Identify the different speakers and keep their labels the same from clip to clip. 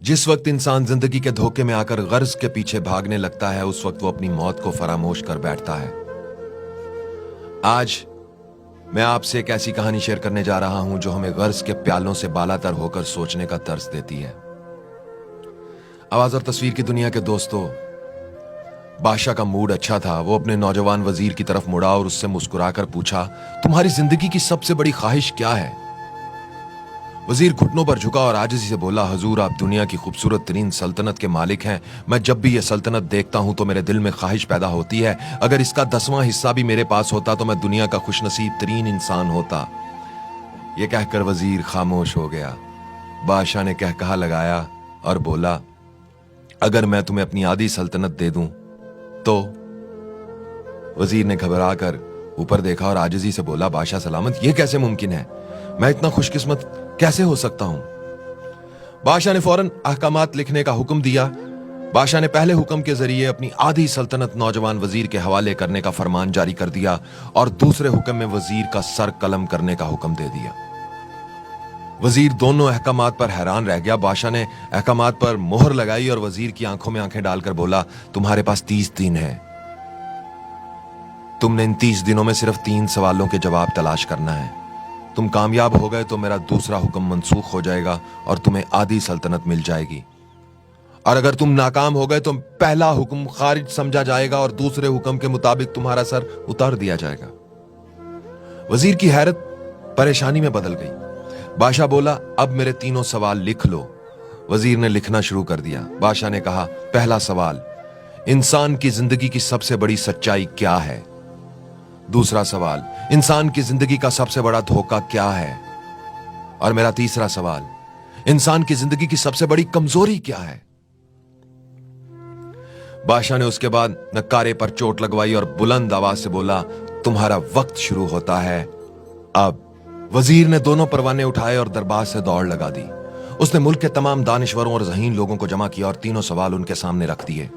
Speaker 1: जिस वक्त इंसान जिंदगी के धोखे में आकर गर्ज के पीछे भागने लगता है, उस वक्त वो अपनी मौत को फरामोश कर बैठता है। आज मैं आपसे एक ऐसी कहानी शेयर करने जा रहा हूं जो हमें गर्ज के प्यालों से बालातर होकर सोचने का तर्ज देती है। आवाज और तस्वीर की दुनिया के दोस्तों, बादशाह का मूड अच्छा था। वो अपने नौजवान वजीर की तरफ मुड़ा और उससे मुस्कुराकर पूछा, तुम्हारी जिंदगी की सबसे बड़ी ख्वाहिश क्या है? वजीर घुटनों पर झुका और आजिज़ी से बोला, हुजूर, आप दुनिया की खूबसूरत तरीन सल्तनत के मालिक हैं। मैं जब भी ये सल्तनत देखता हूं तो मेरे दिल में ख्वाहिश पैदा होती है, अगर इसका 10वां हिस्सा भी मेरे पास होता तो मैं दुनिया का खुशनसीब तरीन इंसान होता। ये कहकर वजीर खामोश हो गया। बादशाह ने कहकहा लगाया और बोला, अगर मैं तुम्हें अपनी आधी सल्तनत दे दूं तो? वजीर ने घबरा कर ऊपर देखा और आजिज़ी से बोला, बादशाह सलामत, यह कैसे मुमकिन है? मैं इतना खुशकिस्मत कैसे हो सकता हूं? बादशाह ने फौरन अहकामात लिखने का हुक्म दिया। बादशाह ने पहले हुक्म के जरिए अपनी आधी सल्तनत नौजवान वजीर के हवाले करने का फरमान जारी कर दिया और दूसरे हुक्म में वजीर का सर कलम करने का हुक्म दे दिया। वजीर दोनों अहकामात पर हैरान रह गया। बादशाह ने अहकामात पर मोहर लगाई और वजीर की आंखों में आंखें डालकर बोला, तुम्हारे पास 30 दिन है। तुमने इन 30 दिनों में सिर्फ 3 सवालों के जवाब तलाश करना है। तुम कामयाब हो गए तो मेरा दूसरा हुक्म मनसूख हो जाएगा और तुम्हें आधी सल्तनत मिल जाएगी, और अगर तुम नाकाम हो गए तो पहला हुक्म खारिज समझा जाएगा और दूसरे हुक्म के मुताबिक तुम्हारा सर उतार दिया जाएगा। वजीर की हैरत परेशानी में बदल गई। बादशाह बोला, अब मेरे 3 सवाल लिख लो। वजीर ने लिखना शुरू कर दिया। बादशाह ने कहा, पहला सवाल, इंसान की जिंदगी की सबसे बड़ी सच्चाई क्या है? दूसरा सवाल, इंसान की जिंदगी का सबसे बड़ा धोखा क्या है? और मेरा तीसरा सवाल, इंसान की जिंदगी की सबसे बड़ी कमजोरी क्या है? बादशाह ने उसके बाद नक्कारे पर चोट लगवाई और बुलंद आवाज से बोला, तुम्हारा वक्त शुरू होता है अब। वजीर ने दोनों परवाने उठाए और दरबार से दौड़ लगा दी। उसने मुल्क के तमाम दानिश्वरों और ज़हीन लोगों को जमा किया और 3 सवाल उनके सामने रख दिए।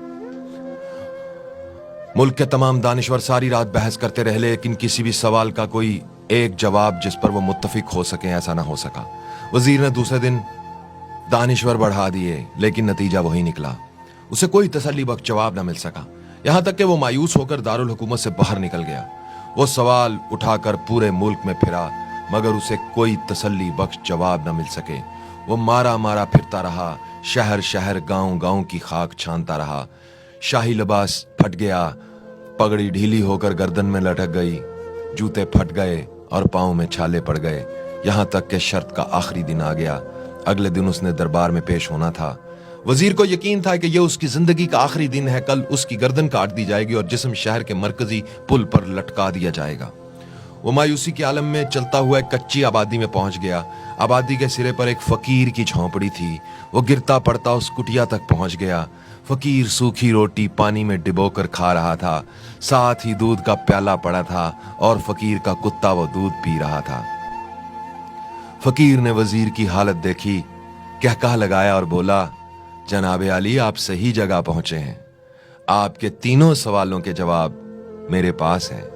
Speaker 1: मुल्क के तमाम दानिश्वर सारी रात बहस करते रहे, लेकिन किसी भी सवाल का कोई एक जवाब जिस पर वो मुत्तफिक हो सके ऐसा ना हो सका। वजीर ने दूसरे दिन दानिश्वर बढ़ा दिए, लेकिन नतीजा वही निकला। उसे कोई तसल्ली बख्श जवाब ना मिल सका, यहां तक कि वो मायूस होकर दारुल हुकूमत से बाहर निकल गया। वो सवाल उठाकर पूरे मुल्क में फिरा, मगर उसे कोई तसल्ली बख्श जवाब न मिल सके। वो मारा मारा फिरता रहा, शहर शहर गांव गांव की खाक छानता रहा। शाही लिबास फट गया, पगड़ी ढीली होकर गर्दन में लटक गई, जूते फट गए और पांव में छाले पड़ गए। यहां तक कि शर्त का आखिरी दिन आ गया। अगले दिन उसने दरबार में पेश होना था। वजीर को यकीन था कि यह उसकी जिंदगी का आखिरी दिन है। कल उसकी गर्दन काट दी जाएगी और जिस्म शहर के मरकजी पुल पर लटका दिया जाएगा। वो मायूसी के आलम में चलता हुआ एक कच्ची आबादी में पहुंच गया। आबादी के सिरे पर एक फकीर की झोंपड़ी थी। वो गिरता पड़ता उस कुटिया तक पहुंच गया। फकीर सूखी रोटी पानी में डिबोकर खा रहा था, साथ ही दूध का प्याला पड़ा था और फकीर का कुत्ता वो दूध पी रहा था। फकीर ने वजीर की हालत देखी, कहकहा लगाया और बोला, जनाबे आली, आप सही जगह पहुंचे हैं। आपके 3 सवालों के जवाब मेरे पास हैं।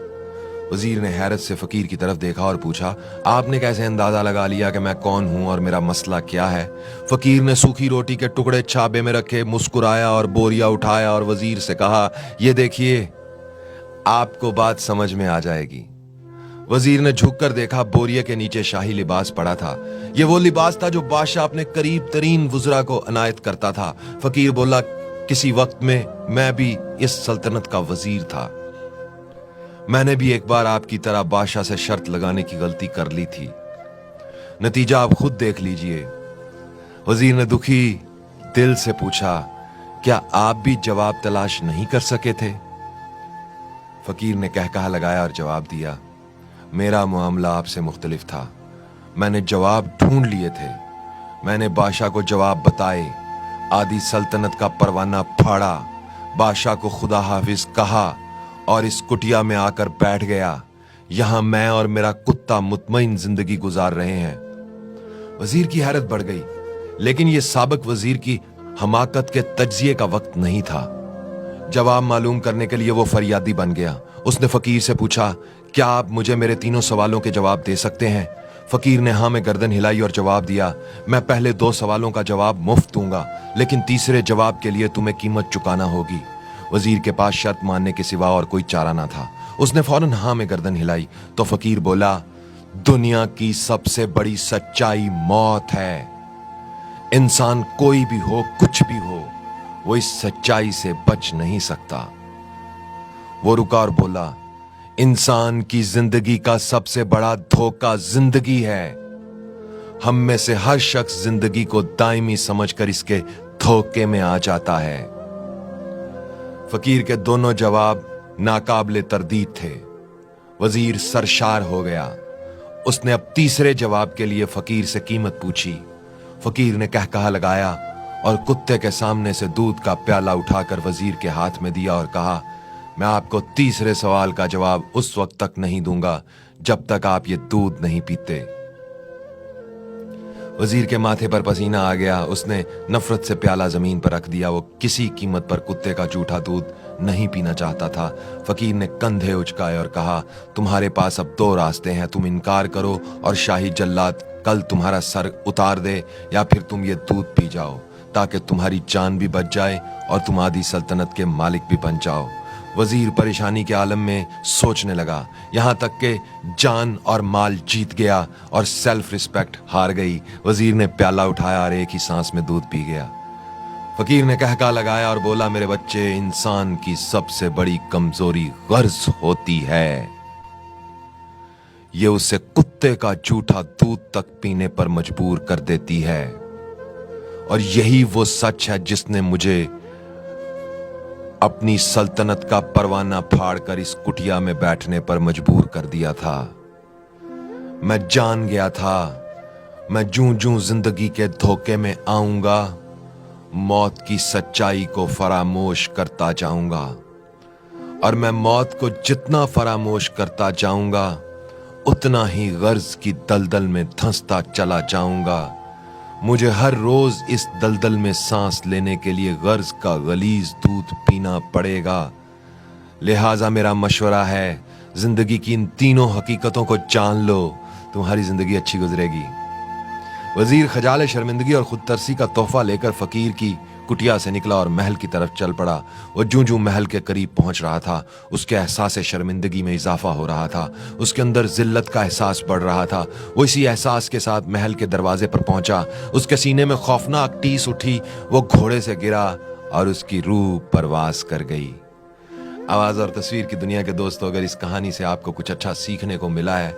Speaker 1: वजीर ने हैरत से फकीर की तरफ देखा और पूछा, आपने कैसे अंदाजा लगा लिया कि मैं कौन हूं और मेरा मसला क्या है? फकीर ने सूखी रोटी के टुकड़े छाबे में रखे, मुस्कुराया और बोरिया उठाया और वजीर से कहा, ये देखिए, आपको बात समझ में आ जाएगी। वजीर ने झुककर देखा, बोरिया के नीचे शाही लिबास पड़ा था। यह वो लिबास था जो बादशाह अपने करीब तरीन वुज़रा को अनायत करता था। फकीर बोला, किसी वक्त में मैं भी इस सल्तनत का वजीर था। मैंने भी एक बार आपकी तरह बादशाह से शर्त लगाने की गलती कर ली थी। नतीजा आप खुद देख लीजिए। वजीर ने दुखी दिल से पूछा, क्या आप भी जवाब तलाश नहीं कर सके थे? फकीर ने कहकहा लगाया और जवाब दिया, मेरा मामला आपसे मुख्तलिफ था। मैंने जवाब ढूंढ लिए थे। मैंने बादशाह को जवाब बताए, आधी सल्तनत का परवाना फाड़ा, बादशाह को खुदा हाफिज कहा और इस कुटिया में आकर बैठ गया। यहां मैं और मेरा कुत्ता मुतमईन जिंदगी गुजार रहे हैं। वजीर की हैरत बढ़ गई, लेकिन यह साबिक वजीर की हमाकत के तज्जिए का वक्त नहीं था। जवाब मालूम करने के लिए वो फरियादी बन गया। उसने फकीर से पूछा, क्या आप मुझे मेरे 3 सवालों के जवाब दे सकते हैं? फकीर ने हाँ में गर्दन हिलाई और जवाब दिया, मैं पहले 2 सवालों का जवाब मुफ्त दूंगा, लेकिन तीसरे जवाब के लिए तुम्हें कीमत चुकाना होगी। वजीर के पास शर्त मानने के सिवा और कोई चारा ना था। उसने फौरन हाँ में गर्दन हिलाई तो फकीर बोला, दुनिया की सबसे बड़ी सच्चाई मौत है। इंसान कोई भी हो, कुछ भी हो, वो इस सच्चाई से बच नहीं सकता। वो रुका और बोला, इंसान की जिंदगी का सबसे बड़ा धोखा जिंदगी है। हम में से हर शख्स जिंदगी को दायमी समझकर इसके धोखे में आ जाता है। फकीर के दोनों जवाब नाकाबिले तरदीद थे। वजीर सरशार हो गया। उसने अब तीसरे जवाब के लिए फकीर से कीमत पूछी। फकीर ने कहकहा लगाया और कुत्ते के सामने से दूध का प्याला उठाकर वजीर के हाथ में दिया और कहा, मैं आपको तीसरे सवाल का जवाब उस वक्त तक नहीं दूंगा जब तक आप ये दूध नहीं पीते। वजीर के माथे पर पसीना आ गया। उसने नफरत से प्याला जमीन पर रख दिया। वो किसी कीमत पर कुत्ते का जूठा दूध नहीं पीना चाहता था। फकीर ने कंधे उचकाए और कहा, तुम्हारे पास अब 2 रास्ते हैं, तुम इनकार करो और शाही जल्लाद कल तुम्हारा सर उतार दे, या फिर तुम ये दूध पी जाओ ताकि तुम्हारी जान भी बच जाए और तुम आधी सल्तनत के मालिक भी बन जाओ। वजीर परेशानी के आलम में सोचने लगा, यहां तक कि जान और माल जीत गया और सेल्फ रिस्पेक्ट हार गई। वजीर ने प्याला उठाया और एक ही सांस में दूध पी गया। फकीर ने कहका लगाया और बोला, मेरे बच्चे, इंसान की सबसे बड़ी कमजोरी गर्ज होती है। ये उसे कुत्ते का जूठा दूध तक पीने पर मजबूर कर देती है, और यही वो सच है जिसने मुझे अपनी सल्तनत का परवाना फाड़कर इस कुटिया में बैठने पर मजबूर कर दिया था। मैं जान गया था, मैं जूं जूं जिंदगी के धोखे में आऊंगा, मौत की सच्चाई को फरामोश करता जाऊंगा, और मैं मौत को जितना फरामोश करता जाऊंगा उतना ही गर्ज की दलदल में धंसता चला जाऊंगा। मुझे हर रोज इस दलदल में सांस लेने के लिए गर्ज का गलीज दूध पीना पड़ेगा। लिहाजा मेरा मशवरा है, जिंदगी की इन तीनों हकीकतों को जान लो, तुम्हारी जिंदगी अच्छी गुजरेगी। वजीर खजाल शर्मिंदगी और खुद तरसी का तोहफा लेकर फकीर की कुटिया से निकला और महल की तरफ चल पड़ा। वो जूं जूं महल के करीब पहुंच रहा था, उसके एहसास शर्मिंदगी में इजाफा हो रहा था। उसके अंदर जिल्लत का एहसास बढ़ रहा था। वो इसी एहसास के साथ महल के दरवाजे पर पहुंचा। उसके सीने में खौफनाक टीस उठी। वो घोड़े से गिरा और उसकी रूह परवास कर गई। आवाज़ और तस्वीर की दुनिया के दोस्तों, अगर इस कहानी से आपको कुछ अच्छा सीखने को मिला है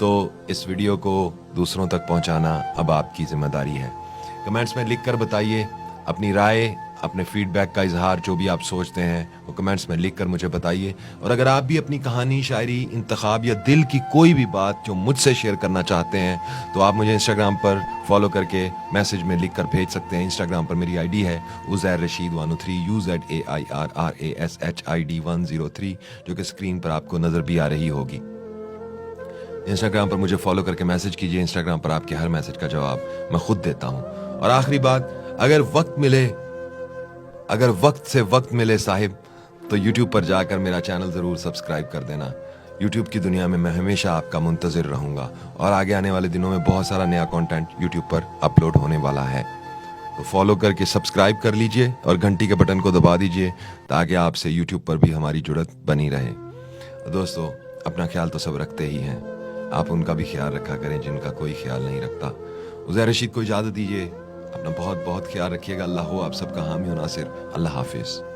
Speaker 1: तो इस वीडियो को दूसरों तक पहुंचाना अब आपकी जिम्मेदारी है। कमेंट्स में लिखकर बताइए अपनी राय, अपने फीडबैक का इजहार, जो भी आप सोचते हैं वो कमेंट्स में लिखकर मुझे बताइए। और अगर आप भी अपनी कहानी, शायरी, इंतखाब या दिल की कोई भी बात जो मुझसे शेयर करना चाहते हैं तो आप मुझे इंस्टाग्राम पर फॉलो करके मैसेज में लिख कर भेज सकते हैं। इंस्टाग्राम पर मेरी आईडी है उज़ैर रशीद 103, UZAIRRASHID103, जो कि स्क्रीन पर आपको नजर भी आ रही होगी। इंस्टाग्राम पर मुझे फॉलो करके मैसेज कीजिए। इंस्टाग्राम पर आपके हर मैसेज का जवाब मैं खुद देता हूँ। और आखिरी बात, अगर वक्त से वक्त मिले साहिब, तो YouTube पर जाकर मेरा चैनल जरूर सब्सक्राइब कर देना। YouTube की दुनिया में मैं हमेशा आपका मुंतजिर रहूंगा और आगे आने वाले दिनों में बहुत सारा नया कंटेंट YouTube पर अपलोड होने वाला है। तो फॉलो करके सब्सक्राइब कर लीजिए और घंटी के बटन को दबा दीजिए ताकि आपसे YouTube पर भी हमारी जुड़त बनी रहे। दोस्तों, अपना ख्याल तो सब रखते ही हैं, आप उनका भी ख्याल रखा करें जिनका कोई ख्याल नहीं रखता। उज़ैर रशीद को इजाज़त दीजिए। अपना बहुत बहुत ख्याल रखिएगा। अल्लाह हो आप सबका हामी और नासिर। अल्लाह हाफिज़।